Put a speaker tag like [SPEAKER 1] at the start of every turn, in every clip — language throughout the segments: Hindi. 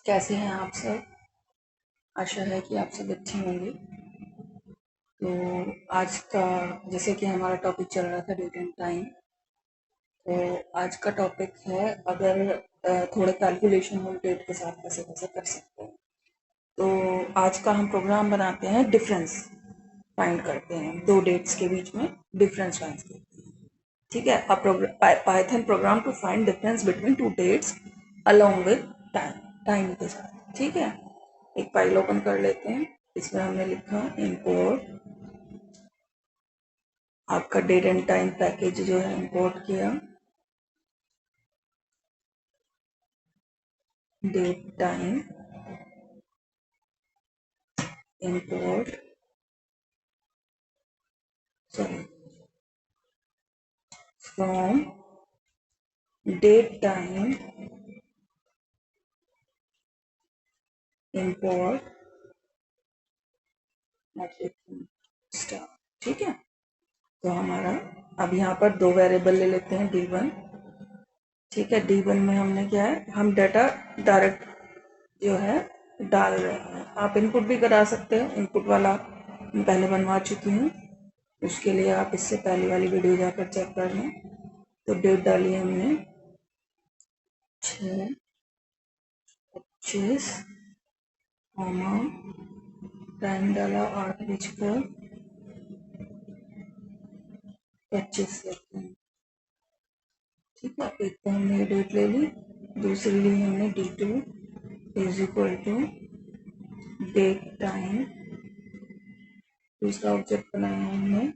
[SPEAKER 1] कैसे हैं आप सब। आशा है कि आप सब अच्छे होंगे। तो आज का जैसे कि हमारा टॉपिक चल रहा था डेट एंड टाइम, तो आज का टॉपिक है अगर थोड़े कैलकुलेशन हम डेट के साथ कैसे कैसे कर सकते हैं। तो आज का हम प्रोग्राम बनाते हैं, डिफरेंस फाइंड करते हैं, दो डेट्स के बीच में डिफरेंस फाइंड करते हैं। ठीक है, Python program to find difference between two dates along with time, time के साथ। ठीक है, एक फाइल ओपन कर लेते हैं। इसमें हमने लिखा इंपोर्ट, आपका डेट एंड टाइम पैकेज जो है इंपोर्ट किया, date time import, sorry, from date time import star. ठीक है, तो हमारा अब यहाँ पर दो वेरिएबल ले लेते हैं, D1। ठीक है, D1 में हमने क्या है, हम डाटा डायरेक्ट जो है डाल रहे हैं। आप इनपुट भी करा सकते हैं, इनपुट वाला मैं पहले बनवा चुकी हूँ, उसके लिए आप इससे पहले वाली वीडियो जाकर चेक कर लें। तो डेट डाली हमने 6:25, टाइम डाला 8:25। ठीक है, एक तो हमने ये डेट ले ली, दूसरी ली हमने D2 is equal to date time, दूसरा ऑब्जेक्ट बनाया हमने,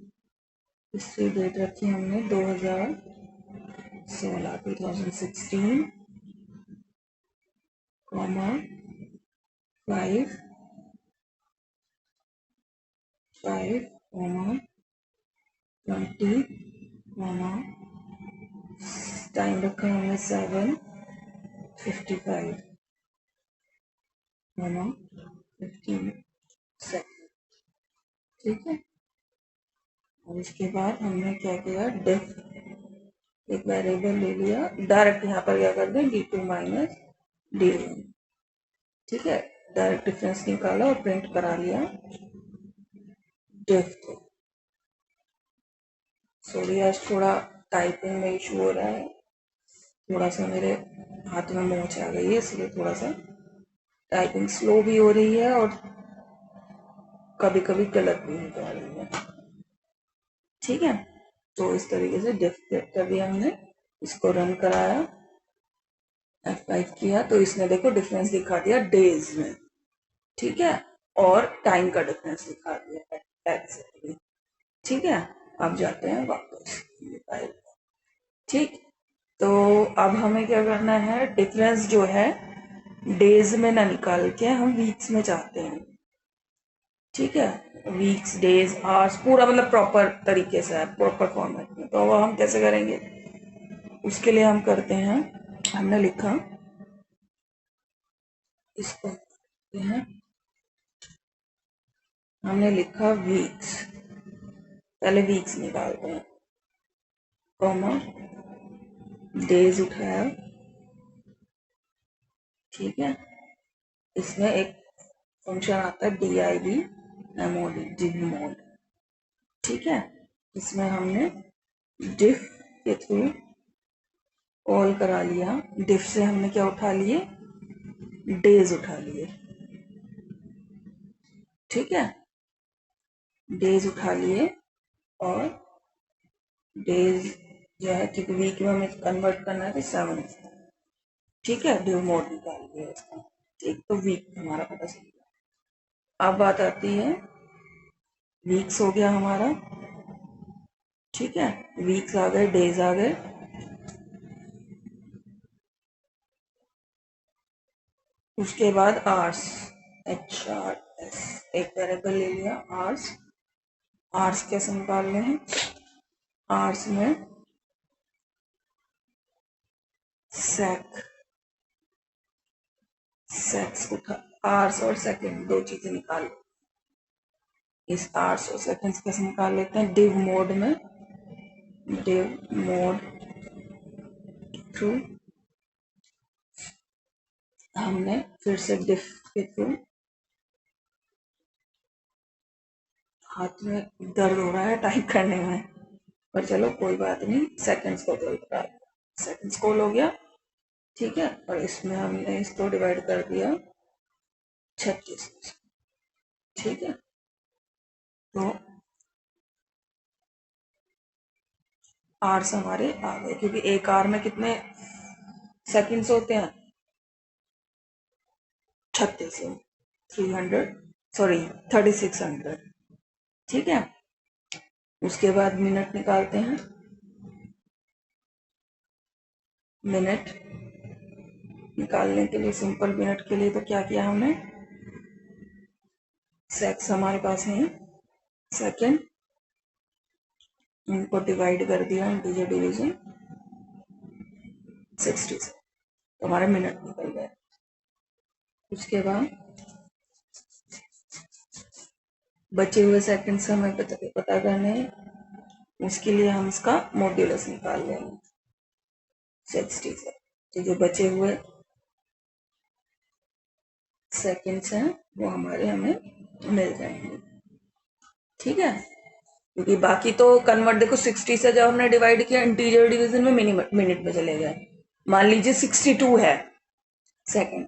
[SPEAKER 1] इससे डेट रखी हमने 2016, कॉमा 5, कॉमा 20, कॉमा टाइम रखा हमने 7:55, कॉमा 15 सेकेंड। ठीक है, और इसके बाद हमने क्या किया, डिफ एक वेरिएबल ले लिया, डायरेक्ट यहाँ पर क्या कर दें, D2 माइनस D1। ठीक है, डायरेक्ट डिफरेंस निकाला और प्रिंट करा लिया डिफ। सॉरी, आज थोड़ा टाइपिंग में इशू हो रहा है, थोड़ा सा मेरे हाथ में मोच आ गई है, इसलिए थोड़ा सा टाइपिंग स्लो भी हो रही है और कभी कभी गलत भी हो जा रही है। ठीक है, तो इस तरीके से डिफ कर दिया हमने, इसको रन कराया, F5 किया, तो इसने देखो डिफरेंस दिखा दिया डेज में। ठीक है, और टाइम का डिफरेंस दिखा दिया एग्जैक्टली। ठीक है, अब जाते हैं वापस। ठीक, तो अब हमें क्या करना है, डिफरेंस जो है डेज में ना निकाल के हम वीक्स में चाहते हैं। ठीक है, वीक्स, डेज, आवर्स, पूरा मतलब प्रॉपर तरीके से है, प्रॉपर फॉर्मेट में। तो अब हम कैसे करेंगे, उसके लिए हम करते हैं, हमने लिखा, इसको करते हैं, हमने लिखा वीक्स, पहले वीक्स निकालते हैं, कॉमा डेज उठाया। ठीक है, इसमें एक फंक्शन आता है DIV डिव मोड। ठीक है, इसमें हमने डिफ के थ्रू कॉल करा लिया, डिफ से हमने क्या उठा लिए, डेज उठा लिए। ठीक है, डेज उठा लिए, और डेज जो है, क्योंकि वीक में हमें कन्वर्ट करना है तो 7। ठीक है, डिव मोड निकाल दिया इसका। ठीक, तो वीक हमारा पता चल गया। अब बात आती है, वीक्स हो गया हमारा। ठीक है, वीक्स आ गए, डेज आ गए, उसके बाद आवर्स, HRS एक वेरिएबल ले लिया, आवर्स। आवर्स कैसे निकालने हैं, आवर्स में सेक्स उठा, आवर्स और सेकंड दो चीजें निकाल, इस आवर्स और सेकंड्स कैसे निकाल लेते हैं, डिव मोड में, डिव मोड थ्रू हमने फिर से डिफ के थ्रू, हाथ में दर्द हो रहा है टाइप करने में, पर चलो कोई बात नहीं, सेकंड्स को तो सेकंड्स कॉल हो गया, ठीक है। और इसमें हमने इसको डिवाइड कर दिया 36, ठीक है। तो आर्स हमारे आ गए, क्योंकि एक आर में कितने सेकंड्स होते हैं, 36, 300, सॉरी 3600, ठीक है। उसके बाद मिनट निकालते हैं, मिनट निकालने के लिए सिंपल मिनट के लिए तो क्या किया हमने, सेक्स हमारे पास है सेकंड, इनको डिवाइड कर दिया इंटीजर डिवीजन 60 से, तो हमारे मिनट निकल गए। उसके बाद बचे हुए सेकंड्स हमें पता करने हैं, उसके लिए हम इसका मॉड्यूलस निकाल लेंगे 60 से, तो जो बचे हुए सेकंड्स हैं वो हमें मिल जाएंगे, ठीक है। क्योंकि बाकी तो कन्वर्ट देखो 60 से जब हमने डिवाइड किया इंटीजर डिवीजन में मिनट में चले गए, मान लीजिए 62 है सेकंड,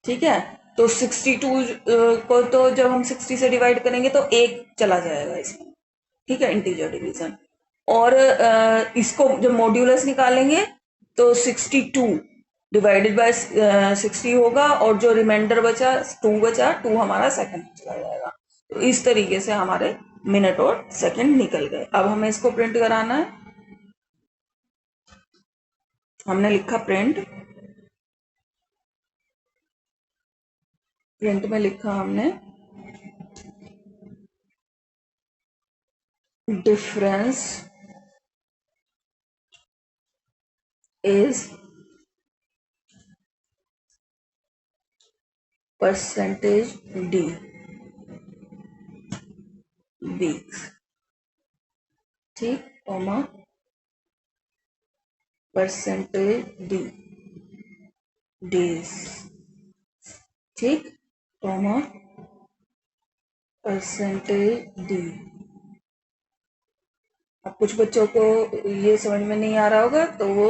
[SPEAKER 1] ठीक है। तो 62 को तो जब हम 60 से डिवाइड करेंगे तो एक चला जाएगा इसमें, ठीक है, इंटीजर डिवीजन। और इसको जब मॉड्यूलस निकालेंगे तो 62 डिवाइडेड बाय 60 होगा, और जो रिमाइंडर बचा 2 बचा, 2 हमारा सेकंड चला जाएगा। तो इस तरीके से हमारे मिनट और सेकंड निकल गए। अब हमें इसको प्रिंट कराना है, हमने लिखा प्रिंट, प्रिंट में लिखा हमने difference is percentage D weeks, ठीक, कॉमा परसेंटेज डी डेज, ठीक, कॉमा परसेंटेज डी। अब कुछ बच्चों को ये समझ में नहीं आ रहा होगा, तो वो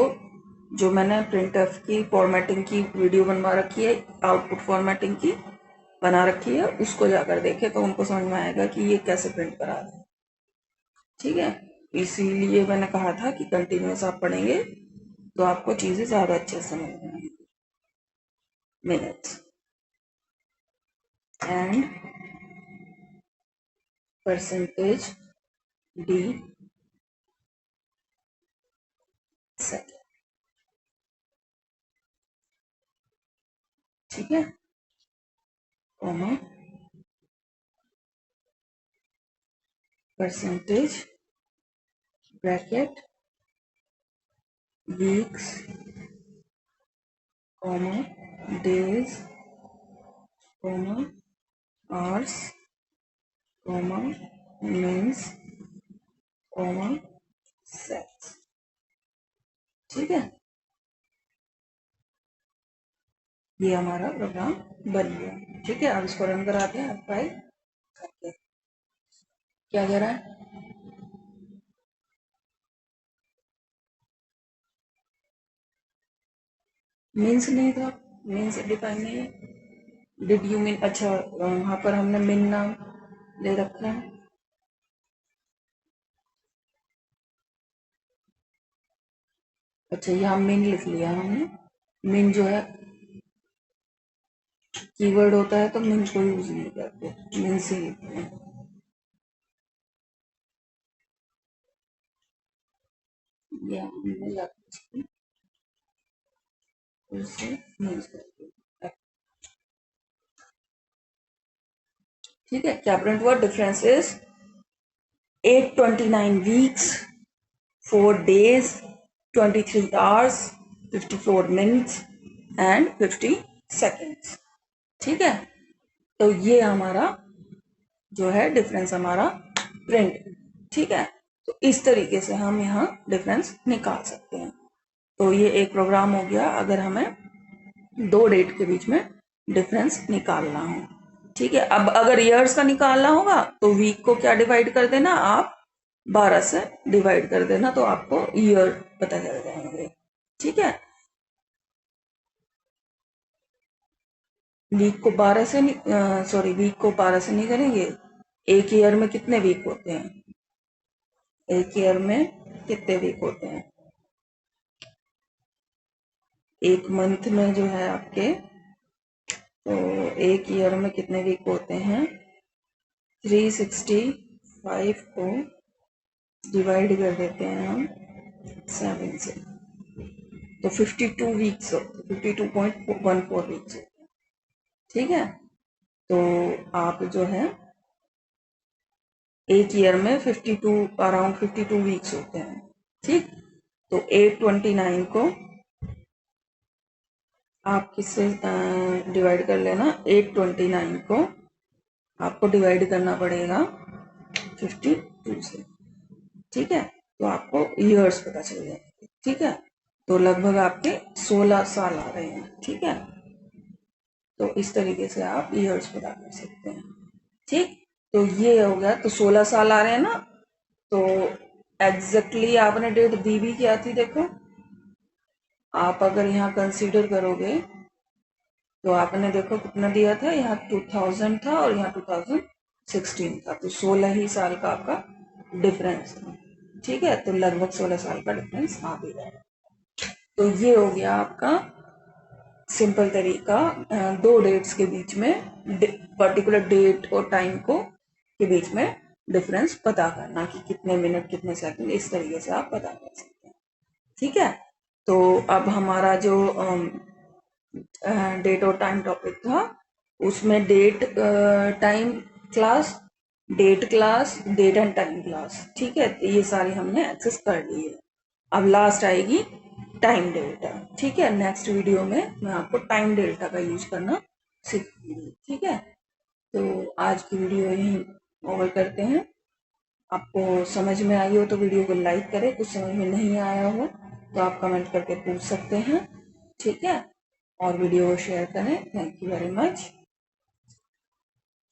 [SPEAKER 1] जो मैंने प्रिंट एफ की फॉर्मेटिंग की वीडियो बनवा रखी है, आउटपुट फॉर्मेटिंग की बना रखी है, उसको जाकर देखे तो उनको समझ में आएगा कि ये कैसे प्रिंट करा है, ठीक है। इसीलिए मैंने कहा था कि कंटिन्यूस आप पढ़ेंगे तो आपको चीजें ज्यादा अच्छे से समझ में आएंगी। Minutes and percentage D second, ठीक है, comma percentage bracket weeks, comma days, comma hours, comma means, comma sex, ठीक है। ये हमारा प्रोग्राम बन गया, ठीक है। अब इसको रन कराते हैं, ट्राई करते हैं क्या कह रहा है। मीन्स नहीं था, मीन्स डिफाइन नहीं है। डिड यू मीन, अच्छा वहां पर हमने मिन नाम ले रखा है, अच्छा यहाँ मिन लिख लिया हमने। मिन जो है कीवर्ड होता है तो मिन को यूज नहीं करते, मिन से लिखते हैं। ये हमने लगा उससे मीन्स करते, ठीक है। क्या प्रिंट हुआ, difference is 829 weeks, 4 days, 23 hours, 54 minutes and 50 seconds, ठीक है। तो ये हमारा जो है डिफरेंस हमारा प्रिंट, ठीक है। तो इस तरीके से हम यहाँ डिफरेंस निकाल सकते हैं। तो ये एक प्रोग्राम हो गया, अगर हमें दो डेट के बीच में डिफरेंस निकालना हो। ठीक है, अब अगर ईयर्स का निकालना होगा तो वीक को क्या डिवाइड कर देना आप, 12 से डिवाइड कर देना, तो आपको ईयर पता चल जाएंगे। ठीक है, वीक को 12 से वीक को 12 से नहीं करेंगे। एक ईयर में कितने वीक होते हैं, एक ईयर में कितने वीक होते हैं, एक मंथ में जो है आपके, तो एक ईयर में कितने वीक होते हैं, 365 को डिवाइड कर देते हैं हम 7 से, तो 52 वीक्स होते, 52.14 वीक्स होते हैं। ठीक है, तो आप जो है एक ईयर में 52 अराउंड 52 वीक्स होते हैं। ठीक, तो 829 को आप किससे डिवाइड कर लेना, 829 को आपको डिवाइड करना पड़ेगा 52 से। ठीक है, तो आपको ईयर्स पता चल जाएंगे। ठीक है, तो लगभग आपके 16 साल आ रहे हैं। ठीक है, तो इस तरीके से आप ईयर्स पता कर सकते हैं। ठीक, तो ये हो गया, तो 16 साल आ रहे हैं ना, तो एग्जैक्टली आपने डेट दी भी क्या थी, देखो आप अगर यहाँ कंसीडर करोगे तो आपने देखो कितना दिया था, यहाँ 2000 था और यहाँ 2016 था, तो 16 ही साल का आपका डिफरेंस था। ठीक है, तो लगभग 16 साल का डिफरेंस आ भी रहा है। तो ये हो गया आपका सिंपल तरीका दो डेट्स के बीच में, पर्टिकुलर डेट और टाइम को के बीच में डिफरेंस पता करना कि कितने मिनट कितने सेकंड, इस तरीके से आप पता कर सकते हैं। ठीक है, तो अब हमारा जो डेट और टाइम टॉपिक था, उसमें date time class, date and time class, ठीक है, तो ये सारी हमने एक्सेस कर ली है। अब लास्ट आएगी टाइम डेल्टा। ठीक है, नेक्स्ट वीडियो में मैं आपको टाइम डेल्टा का यूज करना सिखाऊंगी। ठीक है, तो आज की वीडियो यहीं ओवर करते हैं। आपको समझ में आई हो तो वीडियो को लाइक करें, कुछ समझ में नहीं आया हो तो आप कमेंट करके पूछ सकते हैं। ठीक है, और वीडियो को शेयर करें। Thank you very much.